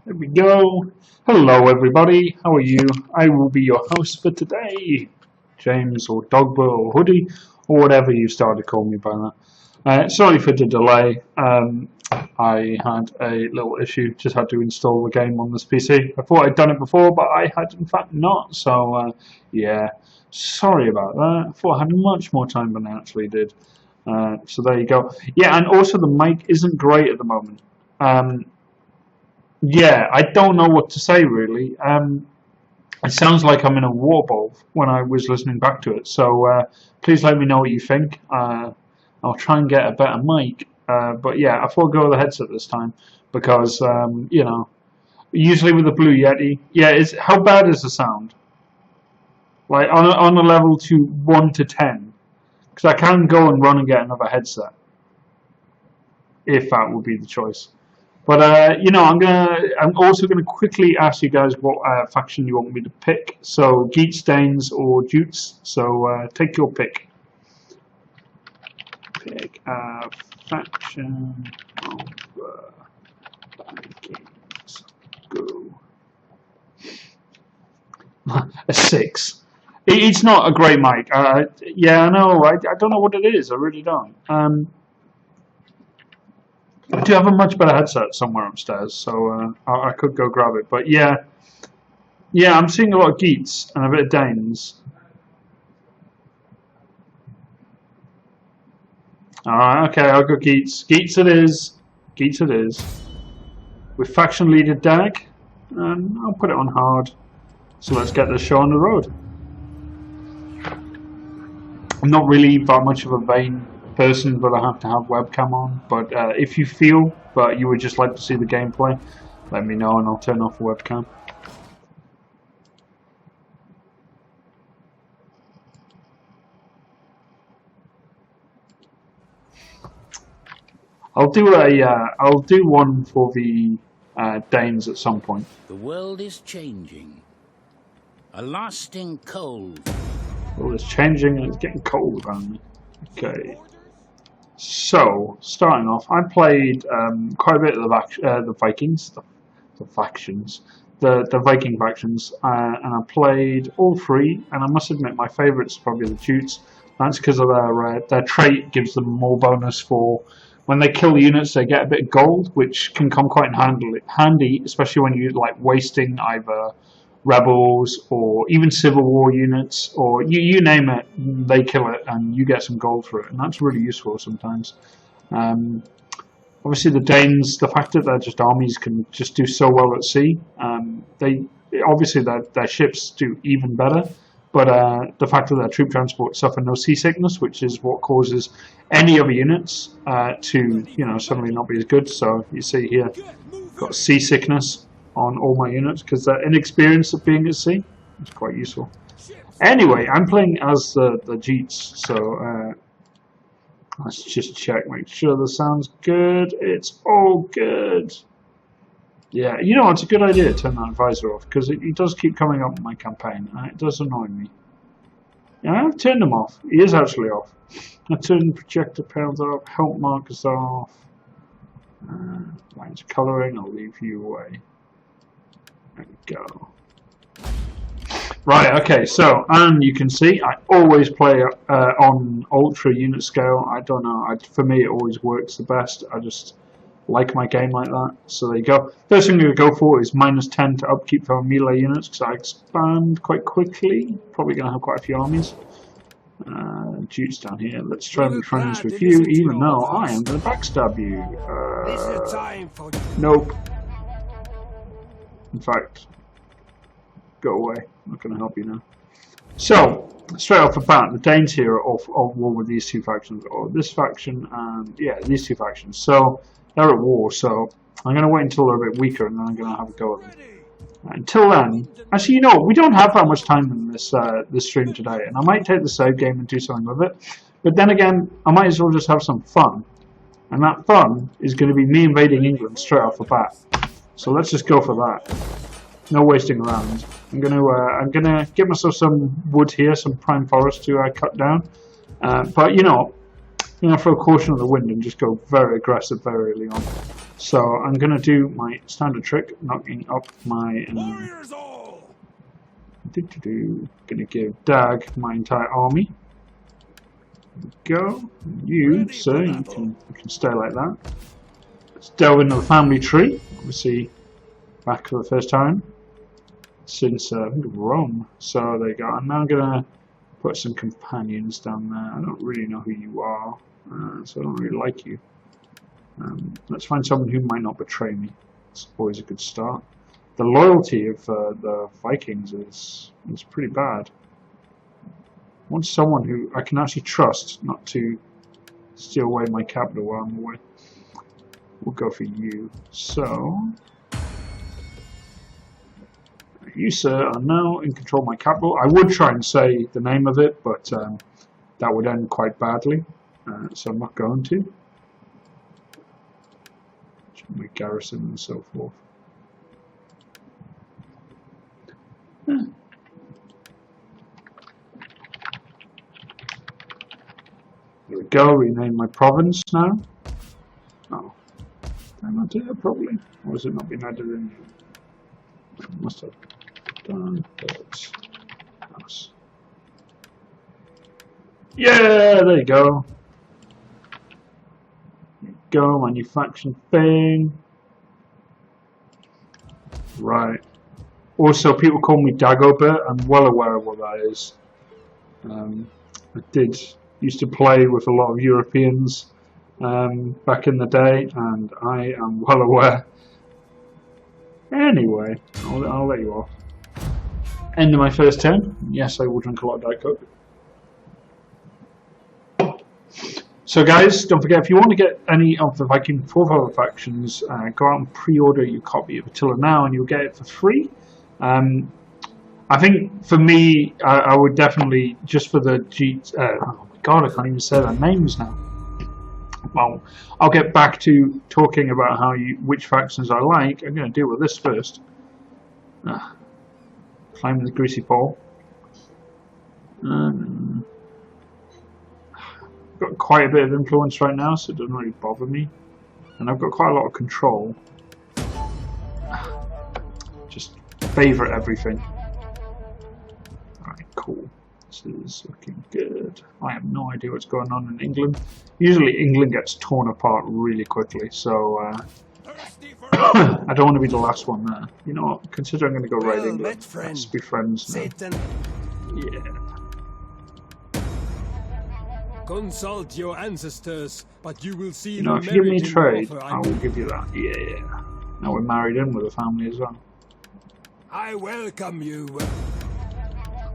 There we go. Hello, everybody. How are you? I will be your host for today, James or Dogbert or Hoodie or whatever you started calling me by that. Sorry for the delay. I had a little issue. Just had to install the game on this PC. I thought I'd done it before, but I had in fact not. So yeah, sorry about that. I thought I had much more time than I actually did. So there you go. Yeah, and also the mic isn't great at the moment. Yeah, I don't know what to say really. It sounds like I'm in a war bowl when I was listening back to it. So please let me know what you think. I'll try and get a better mic. But yeah, I thought I'd go with the headset this time because you know, usually with the Blue Yeti, yeah, how bad is the sound? Like on a level to 1 to 10, because I can go and run and get another headset if that would be the choice. But you know, I'm also gonna quickly ask you guys what faction you want me to pick. So Geats, Danes, or Geats. So take your pick. Pick a faction of Vikings. Go. A 6. It's not a great mic. Yeah, I know. I don't know what it is. I really don't. I do have a much better headset somewhere upstairs, so I could go grab it. But yeah, I'm seeing a lot of Geats and a bit of Danes. Alright, okay, I'll go Geats. Geats it is. Geats it is. With faction leader Dag, and I'll put it on hard. So let's get this show on the road. I'm not really that much of a vain person, but I have to have webcam on. But if you feel that you would just like to see the gameplay, let me know and I'll turn off the webcam. I'll do one for the Danes at some point. The world is changing. A lasting cold. Well, it's changing and it's getting cold around me. Okay. So, starting off, I played quite a bit of the Vikings, the factions, the Viking factions, and I played all three. And I must admit, my favourite is probably the Geats. That's because of their trait gives them more bonus for when they kill units. They get a bit of gold, which can come quite handy, especially when you're like wasting either rebels or even civil war units, or you name it, they kill it and you get some gold for it, and that's really useful sometimes. Obviously the Danes, the fact that their armies can just do so well at sea, they obviously their ships do even better, but the fact that their troop transport suffer no seasickness, which is what causes any other units to suddenly not be as good. So you see here, got seasickness on all my units because they're inexperienced at being at sea. It's quite useful. Anyway, I'm playing as the Geats, so let's just check, make sure the sound's good. It's all good. Yeah, you know, it's a good idea to turn that visor off because it does keep coming up in my campaign and it does annoy me. Yeah, I've turned them off. He is actually off. I turned projector panels off, help markers off, lines of colouring, I'll leave you away. There we go. Right, okay, so, and you can see I always play on ultra unit scale. I don't know, for me it always works the best. I just like my game like that. So there you go. First thing I'm going to go for is -10 to upkeep for melee units because I expand quite quickly. Probably going to have quite a few armies. Geats down here. Let's try and be friends with you, even though I am going to backstab you. Nope. In fact, go away. I'm not going to help you now. So, straight off the bat, the Danes here are off war with these two factions, or this faction and, yeah, these two factions. So, they're at war, so I'm going to wait until they're a bit weaker and then I'm going to have a go at them. Until then, actually, you know, we don't have that much time in this stream today, and I might take the save game and do something with it. But then again, I might as well just have some fun. And that fun is going to be me invading England straight off the bat. So let's just go for that. No wasting around. I'm gonna get myself some wood here, some prime forest to cut down. But you know, throw caution on the wind and just go very aggressive very early on. So I'm going to do my standard trick, knocking up my... Going to give Dag my entire army. Go. You, sir, you can stay like that. Let's delve into the family tree. Obviously, back for the first time since Rome. So there you go. I'm now going to put some companions down there. I don't really know who you are, so I don't really like you. Let's find someone who might not betray me. It's always a good start. The loyalty of the Vikings is pretty bad. I want someone who I can actually trust not to steal away my capital while I'm away. We'll go for you. So, you, sir, are now in control of my capital. I would try and say the name of it, but that would end quite badly. So I'm not going to. My garrison and so forth. There we go, rename my province now. Oh, did I not do that properly? Or has it not been added in? Must have done, but nice. Yeah, there you go. Go, manufacturing thing. Right. Also, people call me Dogbert. I'm well aware of what that is. I used to play with a lot of Europeans back in the day, and I am well aware. Anyway, I'll let you off. End of my first turn. Yes, I will drink a lot of Diet Coke. So guys, don't forget, if you want to get any of the Viking forefather factions, go out and pre-order your copy of Attila now and you'll get it for free. I think for me, I would definitely, just for the Geats, oh my god, I can't even say their names now. Well, I'll get back to talking about which factions I like. I'm going to deal with this first. Climbing the greasy pole. Got quite a bit of influence right now, so it doesn't really bother me, and I've got quite a lot of control. Just favourite everything. Alright, cool. This is looking good. I have no idea what's going on in England. Usually England gets torn apart really quickly, so I don't want to be the last one there. You know what, consider I'm going to go raid England. Let's be friends now. Yeah. Consult your ancestors, but you will see. You know, if you give me trade, I will give you that. Yeah. Now we're married in with a family as well. I welcome you.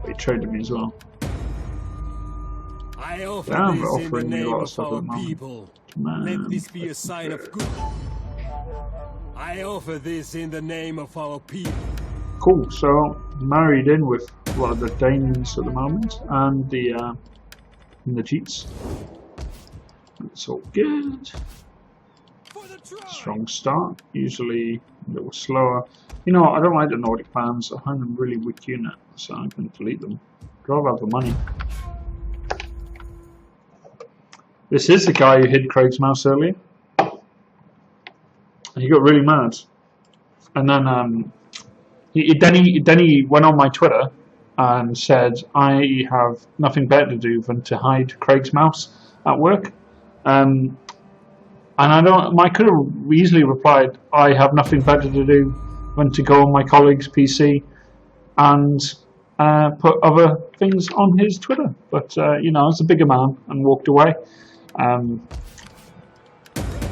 They traded me as well. I offer Damn, this in the offering me a name lot of of stuff our at the moment. people. Man, Let this be a sign of good. I offer this in the name of our people. Cool. So married in with a lot of the Danes at the moment, and the Geats. That's all good. Strong start. Usually a little slower. You know, I don't like the Nordic bands. I find them really weak unit, so I'm going to delete them. I'd rather have the money. This is the guy who hid Craig's mouse earlier. And he got really mad. And then he went on my Twitter and said, I have nothing better to do than to hide Craig's mouse at work. And I could have easily replied, I have nothing better to do than to go on my colleague's PC and put other things on his Twitter. But, you know, I was a bigger man and walked away.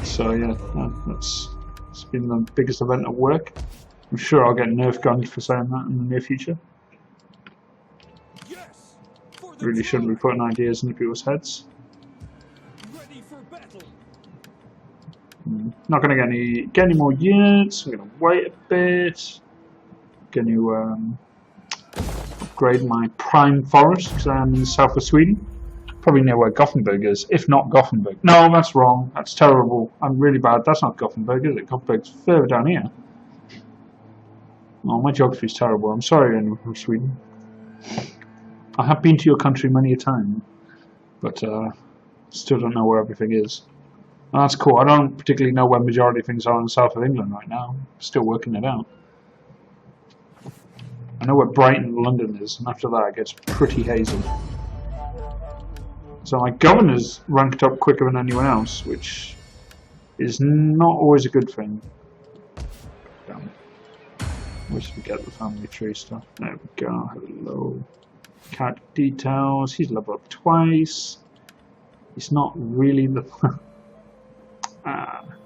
So, yeah, it's been the biggest event at work. I'm sure I'll get nerf gunned for saying that in the near future. Really shouldn't be putting ideas into people's heads. Not going to get any more units. I'm going to wait a bit. Going to upgrade my prime forest because I'm in the south of Sweden. Probably near where Gothenburg is, if not Gothenburg. No, that's wrong. That's terrible. I'm really bad. That's not Gothenburg, is it? Gothenburg's further down here. Oh, my geography is terrible. I'm sorry, anyone from Sweden. I have been to your country many a time, but still don't know where everything is. That's cool. I don't particularly know where majority of things are in the south of England right now. Still working it out. I know where Brighton and London is, and after that it gets pretty hazy. So my governor's ranked up quicker than anyone else, which is not always a good thing. Damn it. Where should we get the family tree stuff? There we go. Hello. Cat details. He's leveled up twice. He's not really the...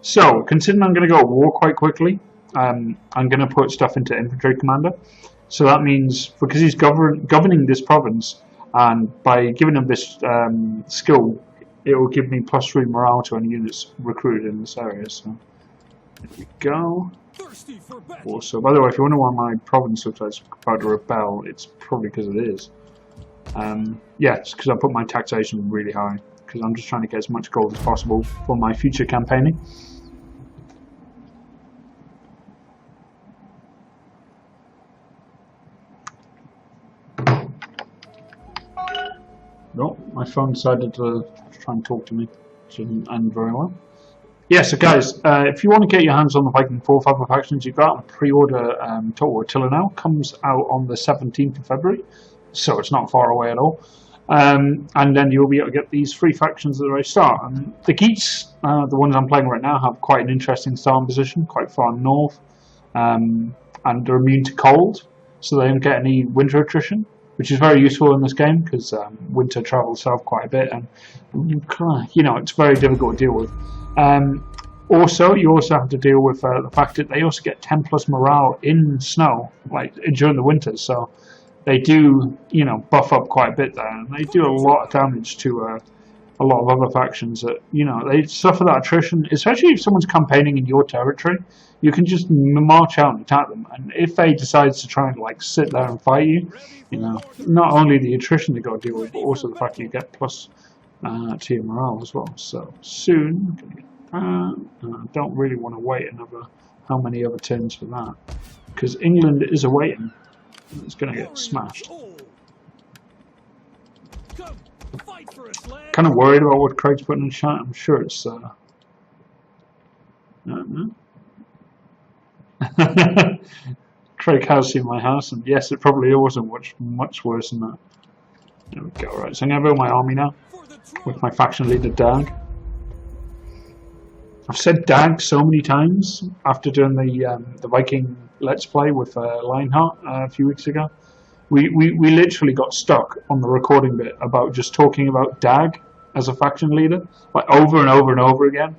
So, considering I'm going to go to war quite quickly, I'm going to put stuff into infantry commander. So that means, because he's governing this province, and by giving him this skill, it will give me +3 morale to any units recruited in this area. So, there we go. Also, by the way, if you wonder why my province looks like it's about to rebel, it's probably because it is. Yeah, it's because I put my taxation really high, because I'm just trying to get as much gold as possible for my future campaigning. No, my phone decided to try and talk to me, which didn't end very well. Yeah, so guys, if you want to get your hands on the Viking 4 5 factions, you've got to pre-order Total Attila now. Comes out on the 17th of February, so it's not far away at all. And then you'll be able to get these 3 factions at the very start. And the Geats, the ones I'm playing right now, have quite an interesting starting position, quite far north, and they're immune to cold, so they don't get any winter attrition, which is very useful in this game because winter travels south quite a bit, and you know, it's very difficult to deal with. Also, you also have to deal with the fact that they also get 10+ morale in snow, like during the winter. So they do, you know, buff up quite a bit there, and they do a lot of damage to a lot of other factions that, you know, they suffer that attrition. Especially if someone's campaigning in your territory, you can just march out and attack them, and if they decide to try and like sit there and fight you, you know, not only the attrition they got to deal with, but also the fact that you get plus to your morale as well. So soon, I don't really want to wait another how many other turns for that, because England is awaiting. It's going to get smashed. Kind of worried about what Craig's putting in chat. I'm sure it's Craig has seen my house, and yes, it probably wasn't much worse than that. There we go. Right, so I'm going to build my army now with my faction leader Dag. I've said Dag so many times after doing the Viking Let's Play with Lionheart a few weeks ago. We literally got stuck on the recording bit about just talking about Dag as a faction leader, like over and over and over again.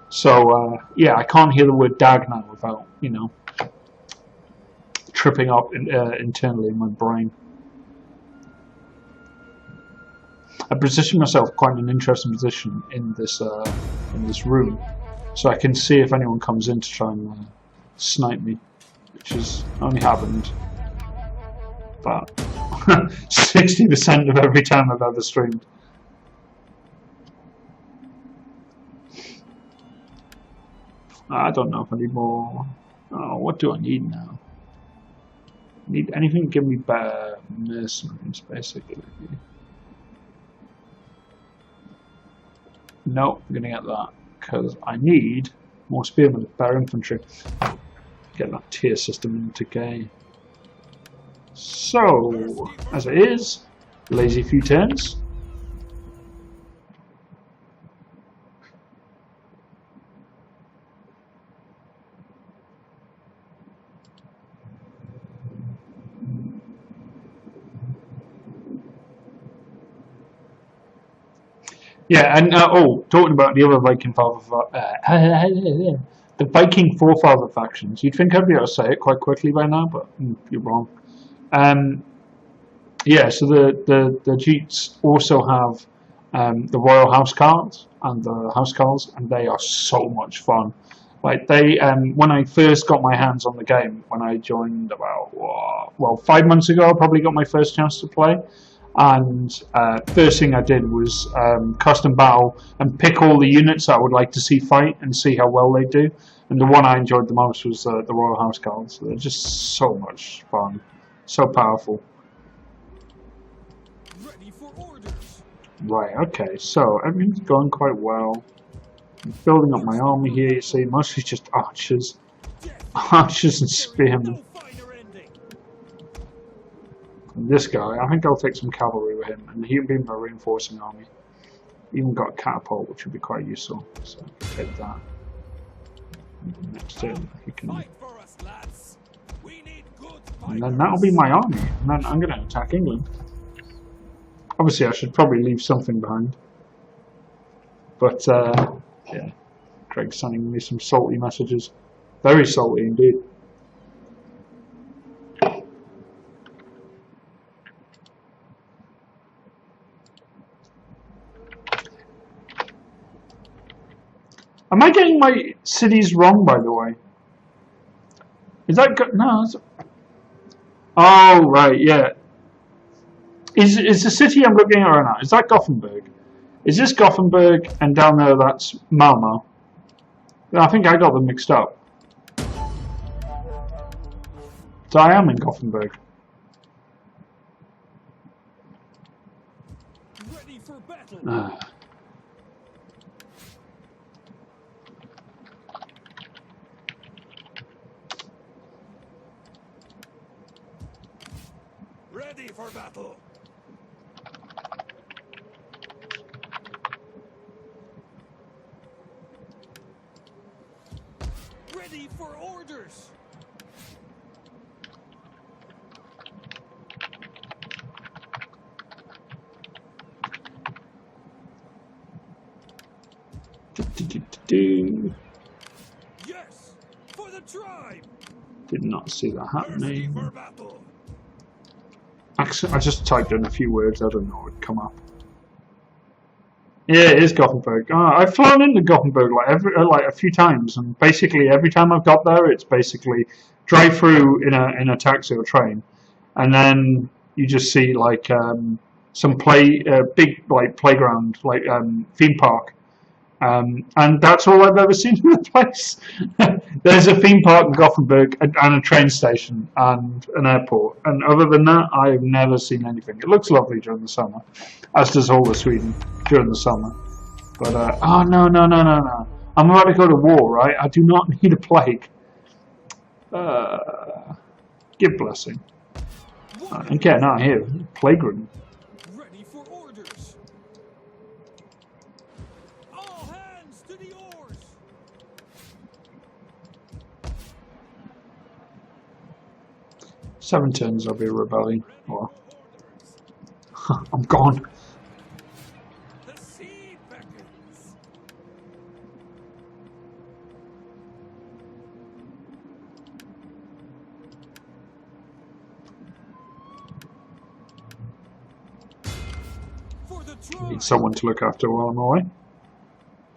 So yeah, I can't hear the word Dag now without, you know, tripping up internally in my brain. I position myself quite in an interesting position in this room, so I can see if anyone comes in to try and snipe me, which has only happened about 60% of every time I've ever streamed. I don't know if I need more. Oh, what do I need now? Need anything to give me better mercenaries, basically. Nope, I'm gonna get that because I need more spearmen, better infantry. Get that tier system into game. So, as it is, lazy few turns. Yeah, and oh, talking about the other Viking the Viking forefather factions. You'd think I'd be able to say it quite quickly by now, but you're wrong. Yeah, so the Geats also have the Royal Housecarls and the Housecarls, and they are so much fun. Like they, when I first got my hands on the game, when I joined about 5 months ago, I probably got my first chance to play. And first thing I did was custom battle and pick all the units I would like to see fight and see how well they do. And the one I enjoyed the most was the Royal Housecarls. They're just so much fun, so powerful. Ready for orders. Right. Okay. So everything's going quite well. I'm building up my army here, you see, mostly just archers. Archers and spearmen. And this guy, I think I'll take some cavalry with him, and he'll be my reinforcing army. Even got a catapult, which would be quite useful, so I can take that. And next turn, he can... And then that'll be my army, and then I'm going to attack England. Obviously, I should probably leave something behind. But, yeah, Craig's sending me some salty messages. Very salty indeed. Am I getting my cities wrong, by the way? Is that... No, that's... Oh, right, yeah. Is the city I'm looking at right now, is that Gothenburg? Is this Gothenburg and down there that's Malmo? I think I got them mixed up. So I am in Gothenburg. Ready for battle. Ready for battle. Ready for orders. Yes, for the tribe. Did not see that Ready happening. for battle. Actually, I just typed in a few words. I don't know what would come up. Yeah, it is Gothenburg. I've flown into Gothenburg like a few times, and basically every time I've got there, it's basically drive through in a taxi or train, and then you just see like some big like playground, like theme park, and that's all I've ever seen in the place. There's a theme park in Gothenburg and a train station and an airport, and other than that, I've never seen anything. It looks lovely during the summer, as does all of Sweden during the summer. But oh no! I'm about to go to war, right? I do not need a plague. Give blessing. I'm getting out of here. Plague ridden. Ready for orders. All hands to the oars. 7 turns I'll be rebelling. Or I'm gone. The sea beckons. For the tribe. Need someone to look after while I'm away.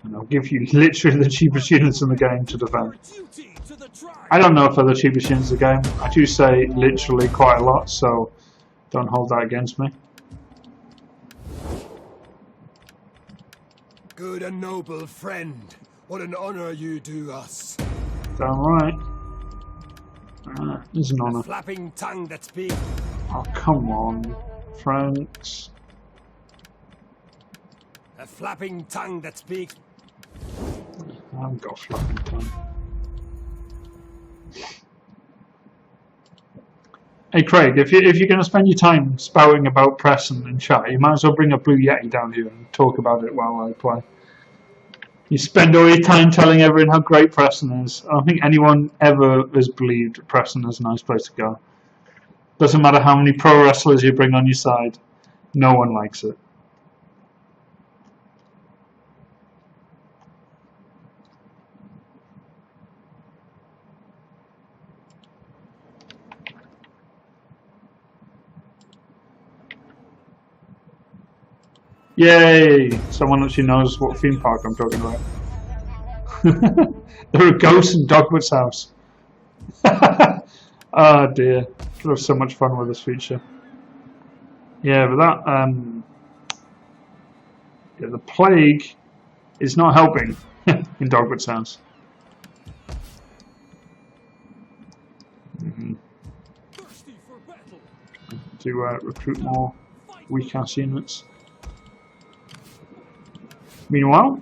And I'll give you literally the cheapest units in the game to defend. Duty to the tribe. I don't know if they're the cheapest units in the game. I do say literally quite a lot, so don't hold that against me. Good and noble friend, what an honor you do us. Damn right. It's an A honour. flapping tongue that speaks. Oh, come on, Franks. A flapping tongue that speaks. I haven't got a flapping tongue. Hey Craig, if you're going to spend your time spouting about Preston and chat, you might as well bring a Blue Yeti down here and talk about it while I play. You spend all your time telling everyone how great Preston is. I don't think anyone ever has believed Preston is a nice place to go. Doesn't matter how many pro wrestlers you bring on your side, no one likes it. Yay! Someone actually knows what theme park I'm talking about. There are ghosts in Dogbert's house. Oh dear. Could have so much fun with this feature. Yeah, but that yeah, the plague is not helping in Dogbert's house. Thirsty for battle. To recruit more weak ass units. Meanwhile,